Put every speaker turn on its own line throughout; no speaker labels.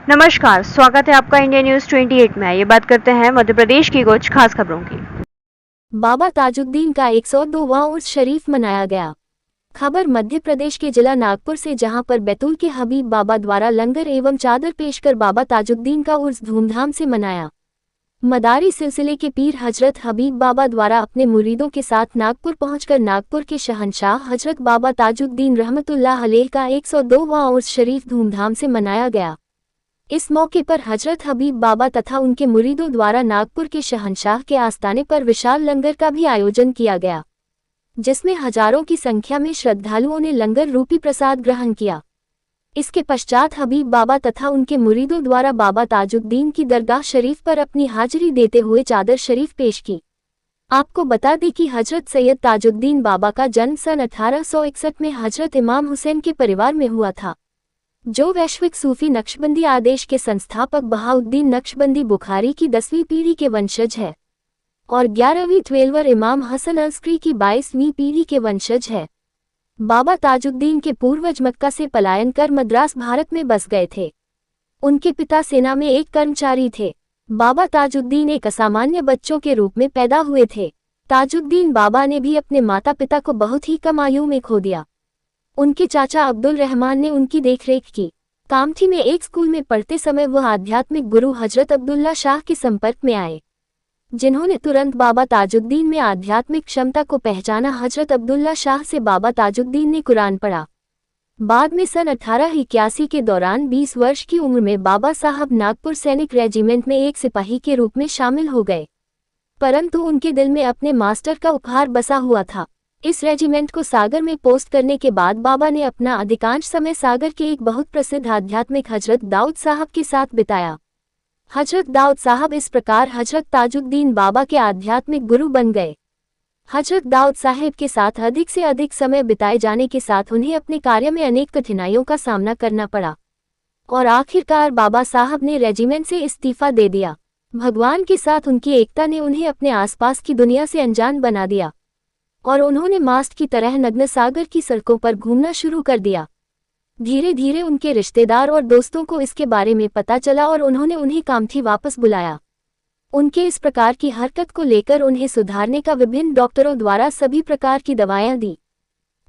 नमस्कार, स्वागत है आपका इंडिया न्यूज 28 में। ये बात करते हैं मध्य प्रदेश की कुछ खास खबरों की।
बाबा ताजुद्दीन का 102वां उर्स शरीफ मनाया गया। खबर मध्य प्रदेश के जिला नागपुर से, जहां पर बैतूल के हबीब बाबा द्वारा लंगर एवं चादर पेश कर बाबा ताजुद्दीन का उर्स धूमधाम से मनाया। मदारी सिलसिले के पीर हजरत हबीब बाबा द्वारा अपने मुरीदों के साथ नागपुर पहुंचकर नागपुर के शहंशाह हजरत बाबा ताजुद्दीन रहमतुल्लाह अलैह का 102वां उर्स शरीफ धूमधाम से मनाया गया। इस मौके पर हजरत हबीब बाबा तथा उनके मुरीदों द्वारा नागपुर के शहंशाह के आस्थाने पर विशाल लंगर का भी आयोजन किया गया, जिसमें हजारों की संख्या में श्रद्धालुओं ने लंगर रूपी प्रसाद ग्रहण किया। इसके पश्चात हबीब बाबा तथा उनके मुरीदों द्वारा बाबा ताजुद्दीन की दरगाह शरीफ पर अपनी हाजिरी देते हुए चादर शरीफ पेश की। आपको बता दें कि हजरत सैयद ताजुद्दीन बाबा का जन्म सन 1861 में हजरत इमाम हुसैन के परिवार में हुआ था, जो वैश्विक सूफी नक्शबंदी आदेश के संस्थापक बहाउद्दीन नक्शबंदी बुखारी की 10वीं पीढ़ी के वंशज है और 11वीं 12वीं इमाम हसन अस्करी की 22वीं पीढ़ी के वंशज है। बाबा ताजुद्दीन के पूर्वज मक्का से पलायन कर मद्रास भारत में बस गए थे। उनके पिता सेना में एक कर्मचारी थे। बाबा ताजुद्दीन एक असामान्य बच्चों के रूप में पैदा हुए थे। ताजुद्दीन बाबा ने भी अपने माता पिता को बहुत ही कम आयु में खो दिया। उनके चाचा अब्दुल रहमान ने उनकी देखरेख की। कामठी में एक स्कूल में पढ़ते समय वह आध्यात्मिक गुरु हजरत अब्दुल्ला शाह के संपर्क में आए, जिन्होंने तुरंत बाबा ताजुद्दीन में आध्यात्मिक क्षमता को पहचाना। हजरत अब्दुल्ला शाह से बाबा ताजुद्दीन ने कुरान पढ़ा। बाद में सन 1881 के दौरान 20 वर्ष की उम्र में बाबा साहब नागपुर सैनिक रेजिमेंट में एक सिपाही के रूप में शामिल हो गए, परंतु उनके दिल में अपने मास्टर का उपहार बसा हुआ था। इस रेजिमेंट को सागर में पोस्ट करने के बाद बाबा ने अपना अधिकांश समय सागर के एक बहुत प्रसिद्ध आध्यात्मिक हजरत दाऊद साहब के साथ बिताया। हजरत दाऊद साहब इस प्रकार हजरत ताजुद्दीन बाबा के आध्यात्मिक गुरु बन गए। हजरत दाऊद साहब के साथ अधिक से अधिक समय बिताए जाने के साथ उन्हें अपने कार्य में अनेक कठिनाइयों का सामना करना पड़ा और आखिरकार बाबा साहब ने रेजिमेंट से इस्तीफा दे दिया। भगवान के साथ उनकी एकता ने उन्हें अपने आसपास की दुनिया से अनजान बना दिया और उन्होंने मास्ट की तरह नग्न सागर की सड़कों पर घूमना शुरू कर दिया। धीरे धीरे उनके रिश्तेदार और दोस्तों को इसके बारे में पता चला और उन्होंने उन्हें कामठी वापस बुलाया। उनके इस प्रकार की हरकत को लेकर उन्हें सुधारने का विभिन्न डॉक्टरों द्वारा सभी प्रकार की दवाएं दी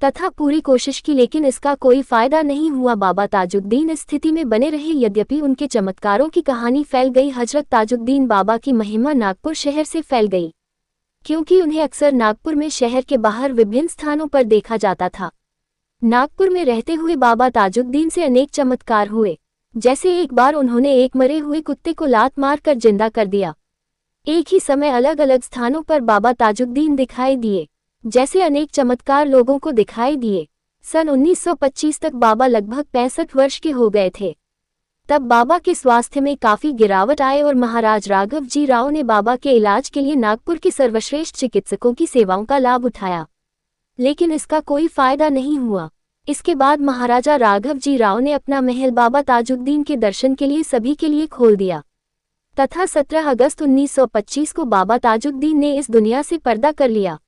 तथा पूरी कोशिश की, लेकिन इसका कोई फायदा नहीं हुआ। बाबा ताजुद्दीन इस स्थिति में बने रहे। यद्यपि उनके चमत्कारों की कहानी फैल गई, हजरत ताजुद्दीन बाबा की महिमा नागपुर शहर से फैल गई, क्योंकि उन्हें अक्सर नागपुर में शहर के बाहर विभिन्न स्थानों पर देखा जाता था। नागपुर में रहते हुए बाबा ताजुद्दीन से अनेक चमत्कार हुए, जैसे एक बार उन्होंने एक मरे हुए कुत्ते को लात मार कर जिंदा कर दिया। एक ही समय अलग अलग स्थानों पर बाबा ताजुद्दीन दिखाई दिए, जैसे अनेक चमत्कार लोगों को दिखाई दिए। सन 1925 तक बाबा लगभग 65 वर्ष के हो गए थे। तब बाबा के स्वास्थ्य में काफी गिरावट आए और महाराज राघव जी राव ने बाबा के इलाज के लिए नागपुर के सर्वश्रेष्ठ चिकित्सकों की सेवाओं का लाभ उठाया, लेकिन इसका कोई फायदा नहीं हुआ। इसके बाद महाराजा राघव जी राव ने अपना महल बाबा ताजुद्दीन के दर्शन के लिए सभी के लिए खोल दिया तथा 17 अगस्त 1925 को बाबा ताजुद्दीन ने इस दुनिया से पर्दा कर लिया।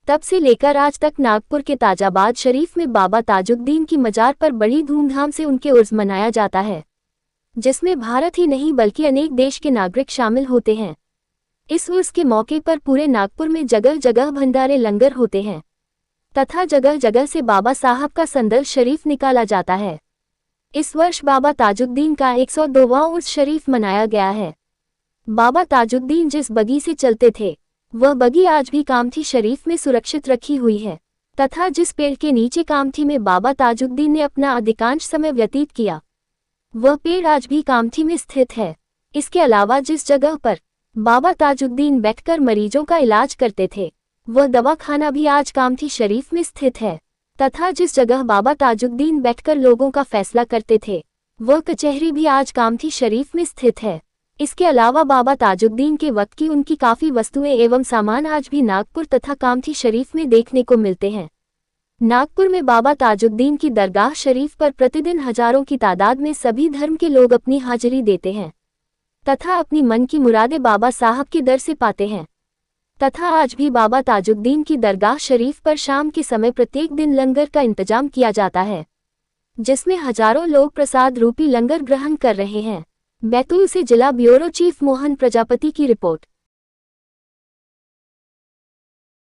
तब से लेकर आज तक नागपुर के ताजाबाद शरीफ में बाबा ताजुद्दीन की मजार पर बड़ी धूमधाम से उनके उर्स मनाया जाता है, जिसमें भारत ही नहीं बल्कि अनेक देश के नागरिक शामिल होते हैं। इस उर्स के मौके पर पूरे नागपुर में जगह जगह भंडारे लंगर होते हैं तथा जगह जगह से बाबा साहब का संदल शरीफ निकाला जाता है। इस वर्ष बाबा ताजुद्दीन का 102वां उर्स शरीफ मनाया गया है। बाबा ताजुद्दीन जिस बगी से चलते थे, वह बगी आज भी कामठी शरीफ में सुरक्षित रखी हुई है तथा जिस पेड़ के नीचे कामठी में बाबा ताजुद्दीन ने अपना अधिकांश समय व्यतीत किया, वह पेड़ आज भी कामठी में स्थित है। इसके अलावा जिस जगह पर बाबा ताजुद्दीन बैठकर मरीजों का इलाज करते थे, वह दवाखाना भी आज कामठी शरीफ में स्थित है तथा जिस जगह बाबा ताजुद्दीन बैठकर लोगों का फैसला करते थे, वह कचहरी भी आज कामठी शरीफ में स्थित है। इसके अलावा बाबा ताजुद्दीन के वक्त की उनकी काफ़ी वस्तुएं एवं सामान आज भी नागपुर तथा कामठी शरीफ में देखने को मिलते हैं। नागपुर में बाबा ताजुद्दीन की दरगाह शरीफ पर प्रतिदिन हजारों की तादाद में सभी धर्म के लोग अपनी हाजिरी देते हैं तथा अपनी मन की मुरादें बाबा साहब के दर से पाते हैं तथा आज भी बाबा ताजुद्दीन की दरगाह शरीफ पर शाम के समय प्रत्येक दिन लंगर का इंतजाम किया जाता है। जिसमें हजारों लोग प्रसाद रूपी लंगर ग्रहण कर रहे हैं। बैतूल से जिला ब्यूरो चीफ मोहन प्रजापति की रिपोर्ट।